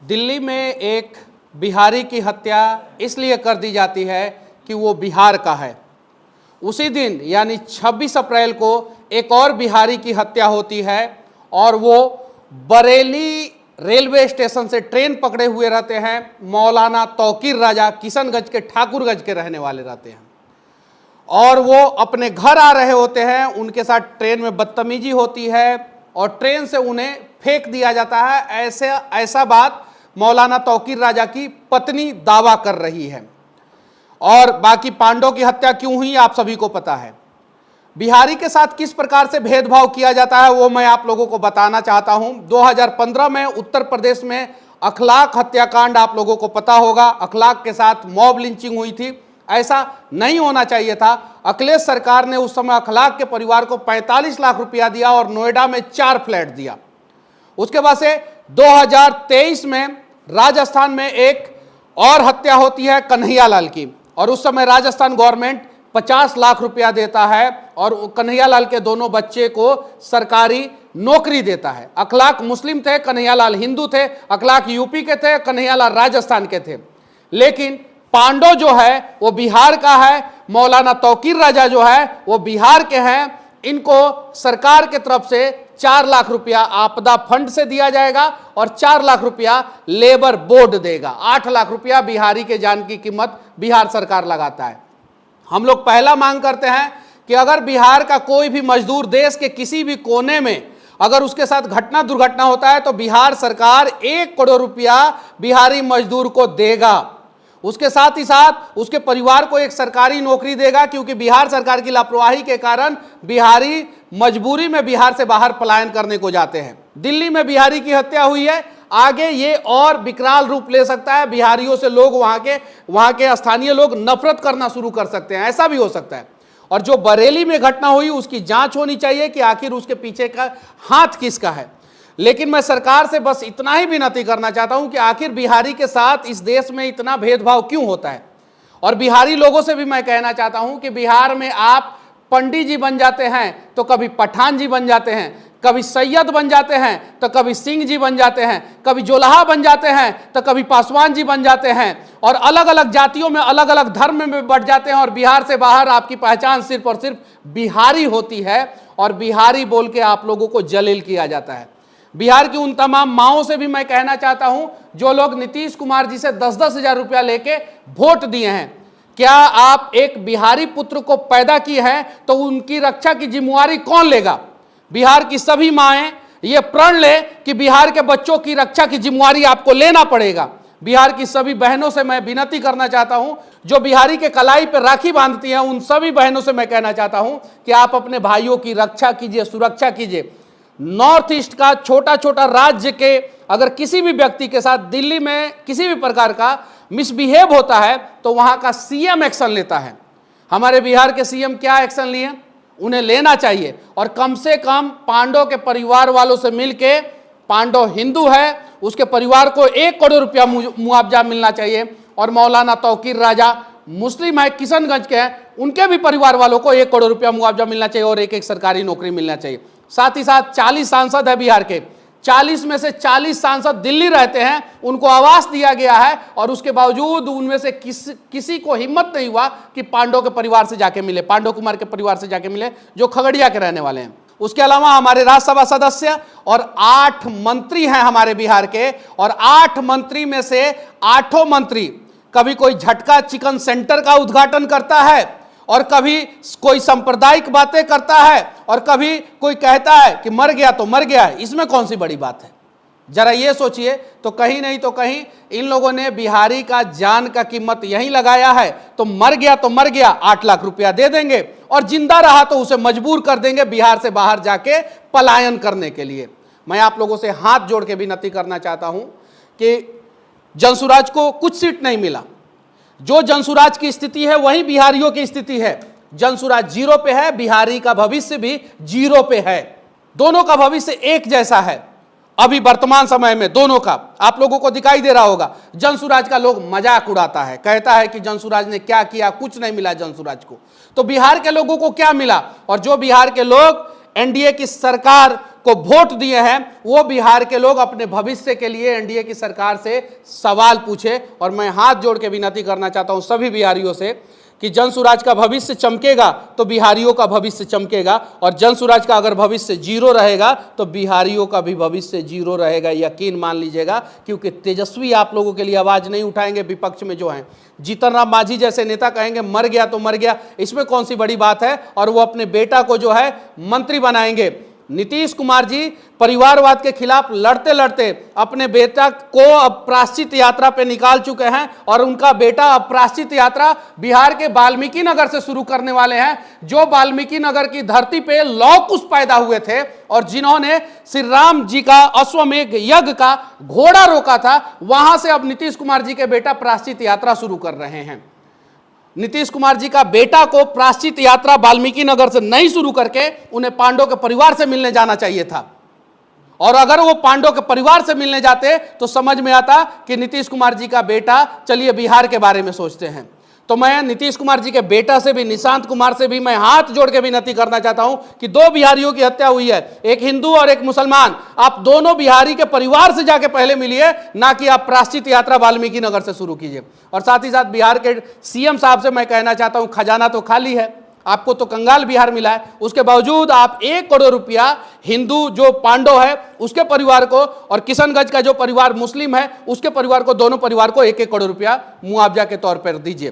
दिल्ली में एक बिहारी की हत्या इसलिए कर दी जाती है कि वो बिहार का है। उसी दिन यानी 26 अप्रैल को एक और बिहारी की हत्या होती है और वो बरेली रेलवे स्टेशन से ट्रेन पकड़े हुए रहते हैं। मौलाना तौकीर राजा किशनगंज के ठाकुरगंज के रहने वाले रहते हैं और वो अपने घर आ रहे होते हैं। उनके साथ ट्रेन में बदतमीजी होती है और ट्रेन से उन्हें फेंक दिया जाता है। ऐसा बात मौलाना तौकीर राजा की पत्नी दावा कर रही है। और बाकी पांडव की हत्या क्यों हुई आप सभी को पता है। बिहारी के साथ किस प्रकार से भेदभाव किया जाता है वो मैं आप लोगों को बताना चाहता हूं। 2015 में उत्तर प्रदेश में अखलाक हत्याकांड आप लोगों को पता होगा। अखलाक के साथ मॉब लिंचिंग हुई थी। ऐसा नहीं होना चाहिए था। अखिलेश सरकार ने उस समय अखलाक के परिवार को 45 लाख रुपया दिया और नोएडा में 4 फ्लैट दिया। उसके बाद से 2023 में राजस्थान में एक और हत्या होती है कन्हैयालाल की और उस समय राजस्थान गवर्नमेंट 50 लाख रुपया देता है और कन्हैयालाल के दोनों बच्चे को सरकारी नौकरी देता है। अखलाक मुस्लिम थे, कन्हैयालाल हिंदू थे। अखलाक यूपी के थे, कन्हैयालाल राजस्थान के थे। लेकिन पांडव जो है वो बिहार का है। मौलाना तौकीर राजा जो है वो बिहार के हैं। इनको सरकार के तरफ से 4 लाख रुपया आपदा फंड से दिया जाएगा और 4 लाख रुपया लेबर बोर्ड देगा। 8 लाख रुपया बिहारी के जान की कीमत बिहार सरकार लगाता है। हम लोग पहला मांग करते हैं कि अगर बिहार का कोई भी मजदूर देश के किसी भी कोने में अगर उसके साथ घटना दुर्घटना होता है तो बिहार सरकार 1 करोड़ रुपया बिहारी मजदूर को देगा। उसके साथ ही साथ उसके परिवार को एक सरकारी नौकरी देगा, क्योंकि बिहार सरकार की लापरवाही के कारण बिहारी मजबूरी में बिहार से बाहर पलायन करने को जाते हैं। दिल्ली में बिहारी की हत्या हुई है, आगे ये और विकराल रूप ले सकता है। बिहारियों से लोग वहां के स्थानीय लोग नफरत करना शुरू कर सकते हैं, ऐसा भी हो सकता है। और जो बरेली में घटना हुई उसकी जांच होनी चाहिए कि आखिर उसके पीछे का हाथ किसका है। लेकिन मैं सरकार से बस इतना ही विनती करना चाहता हूं कि आखिर बिहारी के साथ इस देश में इतना भेदभाव क्यों होता है। और बिहारी लोगों से भी मैं कहना चाहता हूं कि बिहार में आप पंडित जी बन जाते हैं तो कभी पठान जी बन जाते हैं, कभी सैयद बन जाते हैं तो कभी सिंह जी बन जाते हैं, कभी जोल्हा बन जाते हैं तो कभी पासवान जी बन जाते हैं और अलग अलग जातियों में अलग अलग धर्म में बढ़ जाते हैं। और बिहार से बाहर आपकी पहचान सिर्फ और सिर्फ बिहारी होती है और बिहारी बोल के आप लोगों को जलील किया जाता है। बिहार की उन तमाम माओं से भी मैं कहना चाहता हूं जो लोग नीतीश कुमार जी से 10-10 हजार रुपया लेके वोट दिए हैं, क्या आप एक बिहारी पुत्र को पैदा किए हैं तो उनकी रक्षा की जिम्मेवारी कौन लेगा। बिहार की सभी माएं ये प्रण ले कि बिहार के बच्चों की रक्षा की जिम्मेवारी आपको लेना पड़ेगा। बिहार की सभी बहनों से मैं विनती करना चाहता हूं जो बिहारी के कलाई पर राखी बांधती हैं, उन सभी बहनों से मैं कहना चाहता हूं कि आप अपने भाइयों की रक्षा कीजिए, सुरक्षा कीजिए। नॉर्थ ईस्ट का छोटा छोटा राज्य के अगर किसी भी व्यक्ति के साथ दिल्ली में किसी भी प्रकार का मिसबिहेव होता है तो वहां का सीएम एक्शन लेता है। हमारे बिहार के सीएम क्या एक्शन लिए, उन्हें लेना चाहिए। और कम से कम पांडव के परिवार वालों से मिलके, पांडव हिंदू है उसके परिवार को 1 करोड़ रुपया मुआवजा मिलना चाहिए। और मौलाना तौकीर राजा मुस्लिम है, किशनगंज के हैं, उनके भी परिवार वालों को 1 करोड़ रुपया मुआवजा मिलना चाहिए और एक सरकारी नौकरी मिलना चाहिए। साथ ही साथ 40 सांसद है बिहार के, 40 में से 40 सांसद दिल्ली रहते हैं, उनको आवास दिया गया है और उसके बावजूद उनमें से किसी को हिम्मत नहीं हुआ कि पांडव के परिवार से जाके मिले, पांडव कुमार के परिवार से जाके मिले जो खगड़िया के रहने वाले हैं। उसके अलावा हमारे राज्यसभा सदस्य और 8 मंत्री हैं हमारे बिहार के, और 8 मंत्री में से 8 मंत्री कभी कोई झटका चिकन सेंटर का उद्घाटन करता है और कभी कोई सांप्रदायिक बातें करता है और कभी कोई कहता है कि मर गया तो मर गया। इसमें कौन सी बड़ी बात है, जरा ये सोचिए। तो कहीं नहीं तो कहीं इन लोगों ने बिहारी का जान का कीमत यहीं लगाया है। तो मर गया तो मर गया, 8 लाख रुपया दे देंगे और जिंदा रहा तो उसे मजबूर कर देंगे बिहार से बाहर जाके पलायन करने के लिए। मैं आप लोगों से हाथ जोड़ के विनती करना चाहता हूं कि जनसुराज को कुछ सीट नहीं मिला। जो जनसुराज की स्थिति है वही बिहारियों की स्थिति है। जनसुराज 0 पे है, बिहारी का भविष्य भी 0 पे है। दोनों का भविष्य एक जैसा है अभी वर्तमान समय में, दोनों का आप लोगों को दिखाई दे रहा होगा। जनसुराज का लोग मजाक उड़ाता है, कहता है कि जनसुराज ने क्या किया, कुछ नहीं मिला जनसुराज को। तो बिहार के लोगों को क्या मिला। और जो बिहार के लोग एनडीए की सरकार को वोट दिए हैं वो बिहार के लोग अपने भविष्य के लिए एनडीए की सरकार से सवाल पूछे। और मैं हाथ जोड़ के विनती करना चाहता हूं सभी बिहारियों से कि जनसुराज का भविष्य चमकेगा तो बिहारियों का भविष्य चमकेगा, और जनसुराज का अगर भविष्य जीरो रहेगा तो बिहारियों का भी भविष्य जीरो रहेगा, यकीन मान लीजिएगा। क्योंकि तेजस्वी आप लोगों के लिए आवाज नहीं उठाएंगे, विपक्ष में जो हैं जीतन राम मांझी जैसे नेता कहेंगे मर गया तो मर गया, इसमें कौन सी बड़ी बात है, और वो अपने बेटा को जो है मंत्री बनाएंगे। नीतीश कुमार जी परिवारवाद के खिलाफ लड़ते लड़ते अपने बेटा को अब प्रायश्चित यात्रा पे निकाल चुके हैं, और उनका बेटा अब प्रायश्चित यात्रा बिहार के वाल्मीकि नगर से शुरू करने वाले हैं, जो वाल्मीकि नगर की धरती पे लौह कुश पैदा हुए थे और जिन्होंने श्री राम जी का अश्वमेध यज्ञ का घोड़ा रोका था, वहां से अब नीतीश कुमार जी के बेटा प्रायश्चित यात्रा शुरू कर रहे हैं। नीतीश कुमार जी का बेटा को प्रायश्चित यात्रा वाल्मीकि नगर से नहीं शुरू करके उन्हें पांडव के परिवार से मिलने जाना चाहिए था, और अगर वो पांडव के परिवार से मिलने जाते तो समझ में आता कि नीतीश कुमार जी का बेटा चलिए बिहार के बारे में सोचते हैं। तो मैं नीतीश कुमार जी के बेटा से भी, निशांत कुमार से भी मैं हाथ जोड़ के विनती करना चाहता हूं कि दो बिहारियों की हत्या हुई है, एक हिंदू और एक मुसलमान, आप दोनों बिहारी के परिवार से जाके पहले मिलिए, ना कि आप प्रायश्चित यात्रा वाल्मीकि नगर से शुरू कीजिए। और साथ ही साथ बिहार के सीएम साहब से मैं कहना चाहता हूं, खजाना तो खाली है, आपको तो कंगाल बिहार मिला है, उसके बावजूद आप 1 करोड़ रुपया हिंदू जो पांडव है उसके परिवार को और किशनगंज का जो परिवार मुस्लिम है उसके परिवार को, दोनों परिवार को 1-1 करोड़ रुपया मुआवजा के तौर पर दीजिए।